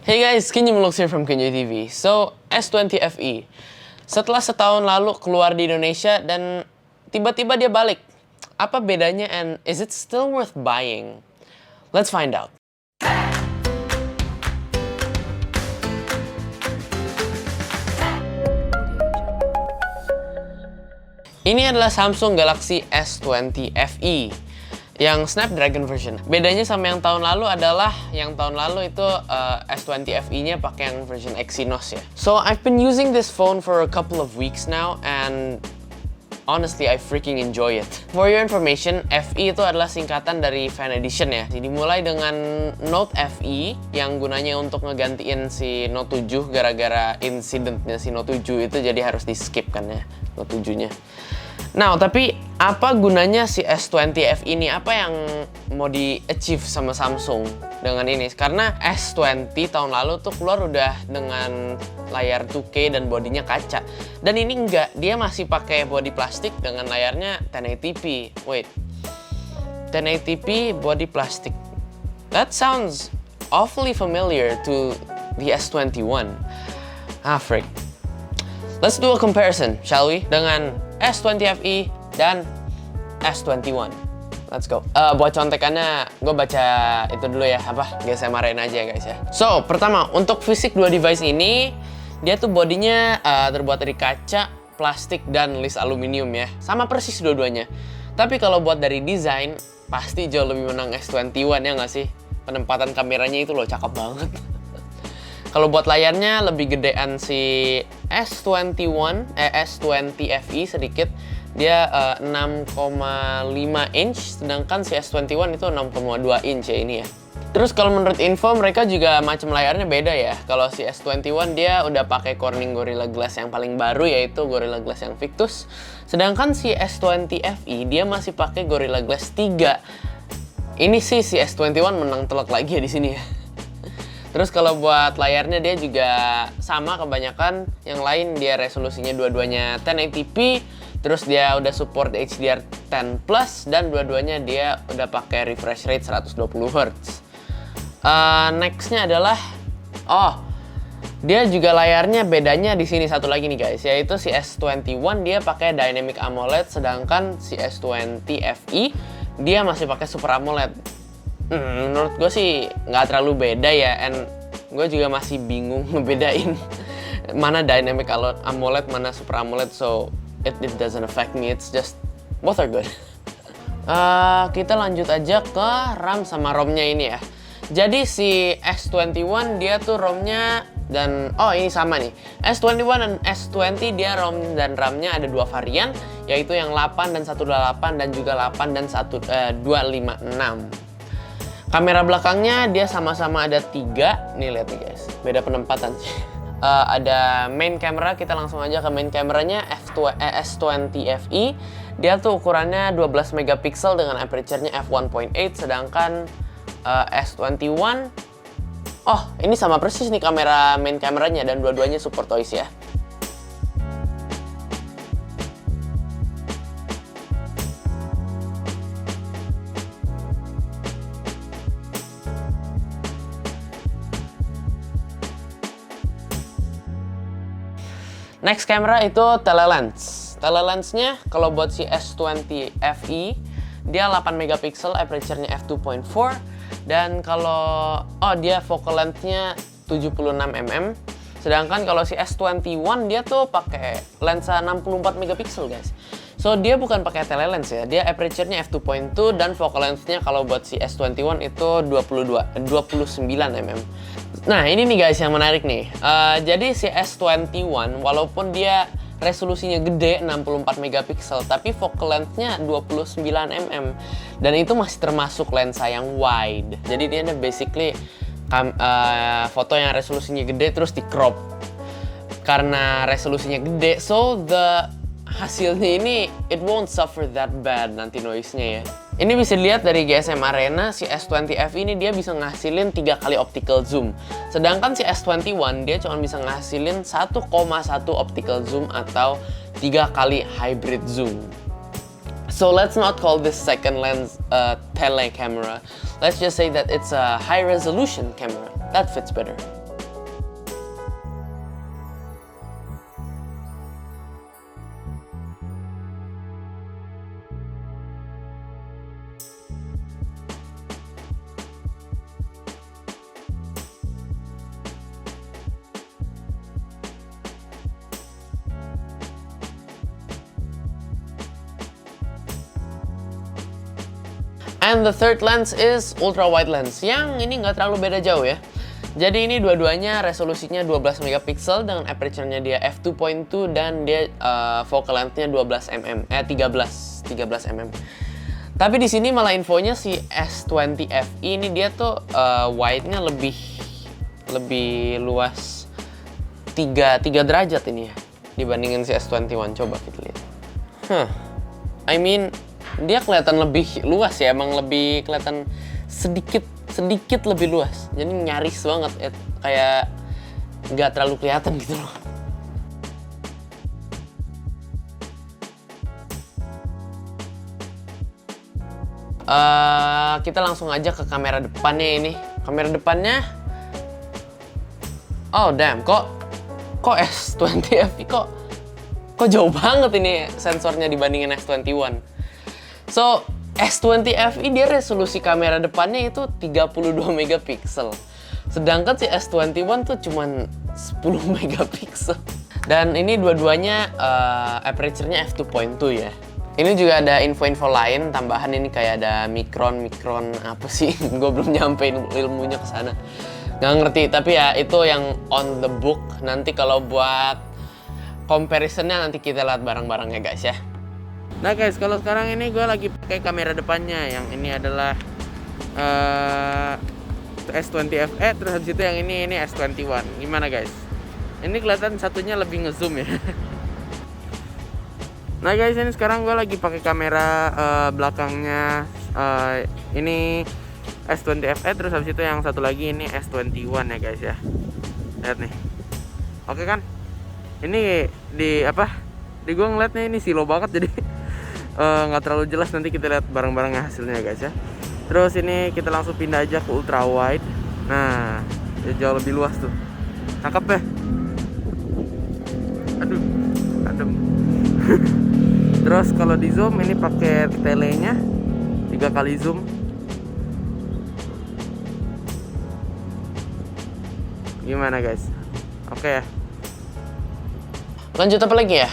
Hey guys, Kenyo Vlogs here from Kenyo TV. So, S20 FE. Setelah setahun lalu keluar di Indonesia dan tiba-tiba dia balik. Apa bedanya and is it still worth buying? Let's find out. Ini adalah Samsung Galaxy S20 FE yang Snapdragon version. Bedanya sama yang tahun lalu adalah yang tahun lalu itu S20 FE-nya pakai yang version Exynos ya. So I've been using this phone for a couple of weeks now and honestly I freaking enjoy it. For your information, FE itu adalah singkatan dari Fan Edition ya. Jadi dimulai dengan Note FE yang gunanya untuk ngegantiin si Note 7 gara-gara incidentnya si Note 7 itu jadi harus di skip kan ya Note 7-nya. Nah, tapi apa gunanya si S20 FE ini? Apa yang mau di-achieve sama Samsung dengan ini? Karena S20 tahun lalu tuh keluar udah dengan layar 2K dan bodinya kaca. Dan ini enggak, dia masih pakai body plastik dengan layarnya 1080p. Wait, 1080p body plastik. That sounds awfully familiar to the S21. Ah, frick. Let's do a comparison, shall we? Dengan S20 FE dan S21. Let's go. Buat contekannya, gue baca itu dulu ya, GSM Arena aja guys ya. So, pertama, untuk fisik dua device ini, dia tuh bodinya terbuat dari kaca, plastik, dan list aluminium ya. Sama persis dua-duanya. Tapi kalau buat dari desain, pasti jauh lebih menang S21 ya nggak sih? Penempatan kameranya itu loh, cakep banget. Kalau buat layarnya lebih gedean si S20 FE sedikit. Dia 6,5 inch, sedangkan si S21 itu 6,2 inch ya ini ya. Terus kalau menurut info mereka juga macam layarnya beda ya. Kalau si S21 dia udah pakai Corning Gorilla Glass yang paling baru yaitu Gorilla Glass yang Victus. Sedangkan si S20 FE dia masih pakai Gorilla Glass 3. Ini sih si S21 menang telak lagi ya di sini ya. Terus kalau buat layarnya dia juga sama kebanyakan. Yang lain dia resolusinya dua-duanya 1080p. Terus dia udah support HDR10+. Dan dua-duanya dia udah pakai refresh rate 120Hz. Nextnya adalah... dia juga layarnya bedanya di sini satu lagi nih guys. Yaitu si S21 dia pakai Dynamic AMOLED. Sedangkan si S20 FE dia masih pakai Super AMOLED. Menurut gue sih nggak terlalu beda ya, and gue juga masih bingung ngebedain mana Dynamic AMOLED, mana Super AMOLED, so it doesn't affect me, it's just both are good. Kita lanjut aja ke RAM sama ROM-nya ini ya. Jadi si S21 dia tuh ROM-nya dan ini sama nih. S21 dan S20 dia ROM dan RAM-nya ada dua varian, yaitu yang 8 dan 128 dan juga 8 dan 256. Kamera belakangnya dia sama-sama ada 3. Nih lihat nih guys, beda penempatan sih. Ada main camera, kita langsung aja ke main kameranya S20 FE. Dia tuh ukurannya 12 megapiksel dengan aperture-nya f1.8, sedangkan S21 ini sama persis nih kamera main kameranya dan dua-duanya support OIS ya. Next kamera itu telelens. Telelensnya kalau buat si S20 FE dia 8 megapiksel, aperture-nya f2.4 dan kalau dia focal length-nya 76 mm. Sedangkan kalau si S21 dia tuh pakai lensa 64 megapiksel guys. So dia bukan pakai telelens ya, dia aperture-nya f2.2 dan focal length-nya kalau buat si S21 itu 29 mm. Nah ini nih guys yang menarik nih. Jadi si S21 walaupun dia resolusinya gede 64 megapiksel tapi focal length-nya 29 mm dan itu masih termasuk lensa yang wide. Jadi dia ada basically foto yang resolusinya gede terus di crop. Karena resolusinya gede, so the hasilnya ini it won't suffer that bad nanti noise-nya ya. Ini bisa dilihat dari GSM Arena, si S20 FE ini dia bisa ngasilin 3 kali optical zoom. Sedangkan si S21 dia cuma bisa ngasilin 1,1 optical zoom atau 3 kali hybrid zoom. So let's not call this second lens a tele camera. Let's just say that it's a high resolution camera. That fits better. And the third lens is ultra wide lens, yang ini nggak terlalu beda jauh ya. Jadi ini dua-duanya resolusinya 12 megapiksel dengan aperture-nya dia f2.2 dan dia focal length-nya 13 mm. Tapi di sini malah infonya si S20 FE ini dia tuh wide-nya lebih luas 3 derajat ini ya dibandingin si S21. Coba kita lihat. I mean dia kelihatan lebih luas ya, emang lebih kelihatan sedikit lebih luas. Jadi nyaris banget ya, kayak nggak terlalu kelihatan gitu loh. Kita langsung aja ke kamera depannya ini. Kamera depannya, oh damn, kok S20 FE kok jauh banget ini sensornya dibandingin S21. So S20 FE dia resolusi kamera depannya itu 32 megapiksel. Sedangkan si S21 tuh cuman 10 megapiksel. Dan ini dua-duanya aperture-nya f2.2 ya. Ini juga ada info-info lain tambahan, ini kayak ada mikron apa sih? Gue belum nyampein ilmunya ke sana. Nggak ngerti, tapi ya itu yang on the book. Nanti kalau buat comparison-nya nanti kita lihat bareng-bareng ya guys ya. Nah guys, kalau sekarang ini gue lagi pakai kamera depannya. Yang ini adalah S20 FE, terus habis itu yang ini S21. Gimana guys? Ini kelihatan satunya lebih ngezoom ya. Nah guys, ini sekarang gue lagi pakai kamera belakangnya ini S20 FE, terus habis itu yang satu lagi ini S21 ya guys ya. Lihat nih. Oke kan? Ini di gue ngeliatnya ini silo banget, jadi nggak terlalu jelas. Nanti kita lihat bareng-bareng hasilnya guys ya. Terus ini kita langsung pindah aja ke ultra wide. Nah, jauh lebih luas tuh. Cakep ya. Aduh, adem. Terus kalau di zoom ini pakai telenya 3 kali zoom. Gimana guys? Oke ya. Lanjut apa lagi ya?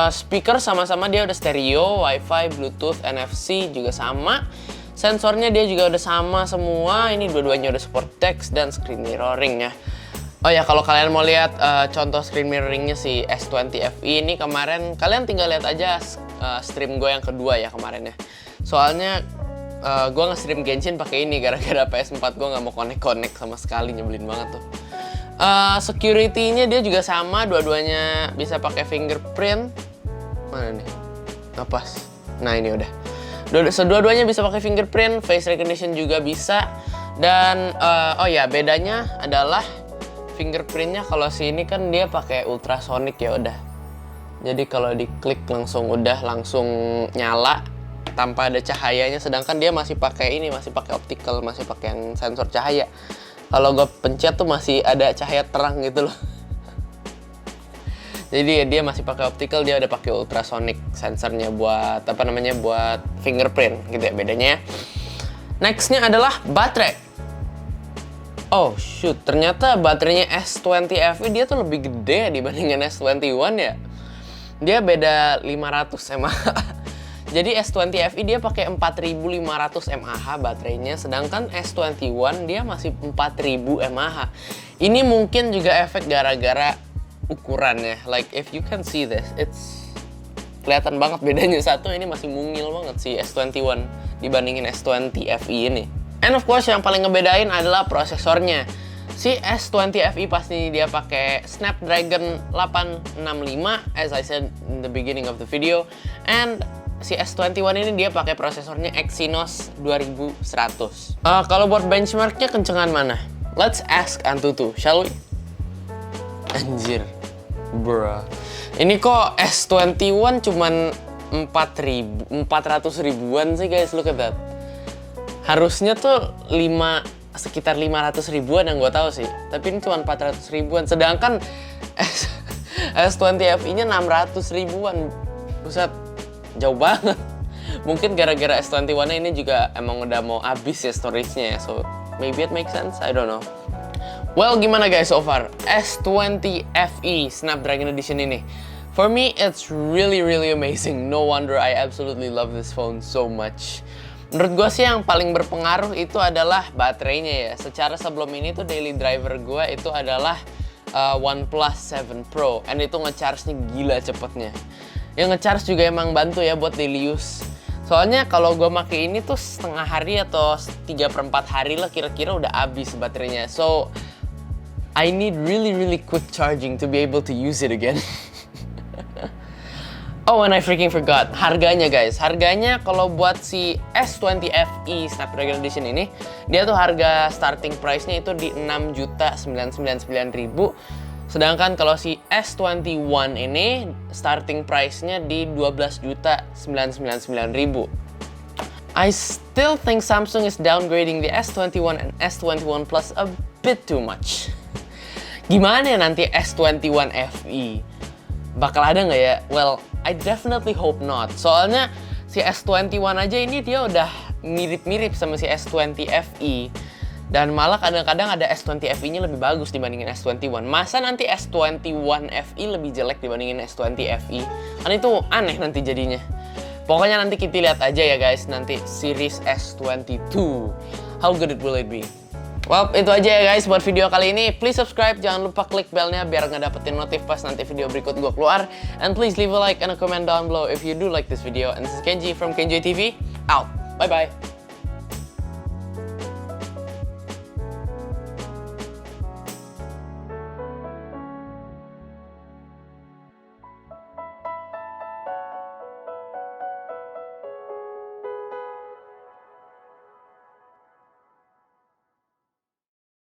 Speaker sama-sama dia udah stereo, wifi, bluetooth, NFC juga sama. Sensornya dia juga udah sama semua. Ini dua-duanya udah support text dan screen mirroring ya. Oh ya, kalau kalian mau lihat contoh screen mirroringnya si S20 FE ini kemarin, kalian tinggal lihat aja stream gue yang kedua ya kemarin ya. Soalnya gue nge-stream Genshin pakai ini gara-gara PS4 gue nggak mau connect sama sekali, nyebelin banget tuh. Security-nya dia juga sama, dua-duanya bisa pakai fingerprint. Mana nih? Nggak pas. Nah ini udah. Dua-duanya bisa pakai fingerprint, face recognition juga bisa. Dan oh ya, bedanya adalah fingerprintnya kalau sini kan dia pakai ultrasonic ya udah. Jadi kalau diklik langsung nyala tanpa ada cahayanya. Sedangkan dia masih pakai optical, masih pakai yang sensor cahaya. Kalau gue pencet tuh masih ada cahaya terang gitu loh. Jadi dia masih pakai optical, dia udah pakai ultrasonic sensornya buat buat fingerprint gitu ya bedanya. Nextnya adalah baterai. Oh shoot, ternyata baterainya S20 FE dia tuh lebih gede dibandingin S21 ya. Dia beda 500 mAh. Jadi S20 FE dia pakai 4500 mAh baterainya, sedangkan S21 dia masih 4000 mAh. Ini mungkin juga efek gara-gara ukurannya. Like if you can see this, it's kelihatan banget bedanya. Satu ini masih mungil banget si S21 dibandingin S20 FE ini. And of course yang paling ngebedain adalah prosesornya. Si S20 FE pasti dia pakai Snapdragon 865 as I said in the beginning of the video, and si S21 ini dia pakai prosesornya Exynos 2100. Kalau buat benchmarknya kencengan mana? Let's ask Antutu, shall we? Anjir, bruh. Ini kok S21 cuman 400 ribuan sih guys, look at that. Harusnya tuh sekitar 500 ribuan yang gue tahu sih. Tapi ini cuma 400 ribuan. Sedangkan S20 FE-nya 600 ribuan. Buset, jauh banget. Mungkin gara-gara S21 ini juga emang udah mau habis ya storage-nya ya. So, maybe it makes sense, I don't know. Well, gimana guys so far? S20 FE Snapdragon Edition ini. For me, it's really amazing. No wonder I absolutely love this phone so much. Menurut gue sih yang paling berpengaruh itu adalah baterainya ya. Secara sebelum ini tuh daily driver gue itu adalah OnePlus 7 Pro, and itu ngecharge-nya gila cepetnya. Yang ngecharge juga emang bantu ya buat daily use. Soalnya kalau gue pakai ini tuh setengah hari atau 3/4 hari lah kira-kira udah habis baterainya. So I need really quick charging to be able to use it again. Oh, and I freaking forgot. Harganya guys. Harganya kalau buat si S20 FE Snapdragon Edition ini, dia tuh harga starting price-nya itu di 6.999.000. Sedangkan kalau si S21 ini starting price-nya di 12.999.000. I still think Samsung is downgrading the S21 and S21 Plus a bit too much. Gimana ya nanti S21 FE? Bakal ada nggak ya? Well, I definitely hope not. Soalnya si S21 aja ini dia udah mirip-mirip sama si S20 FE. Dan malah kadang-kadang ada S20 FE-nya lebih bagus dibandingin S21. Masa nanti S21 FE lebih jelek dibandingin S20 FE? Kan itu aneh nanti jadinya. Pokoknya nanti kita lihat aja ya guys, nanti series S22. How good it will it be? Well, itu aja ya guys buat video kali ini. Please subscribe, jangan lupa klik belnya biar nggak dapetin notif pas nanti video berikut gue keluar. And please leave a like and a comment down below if you do like this video. And this is Kenji from Kenji TV, out. Bye-bye.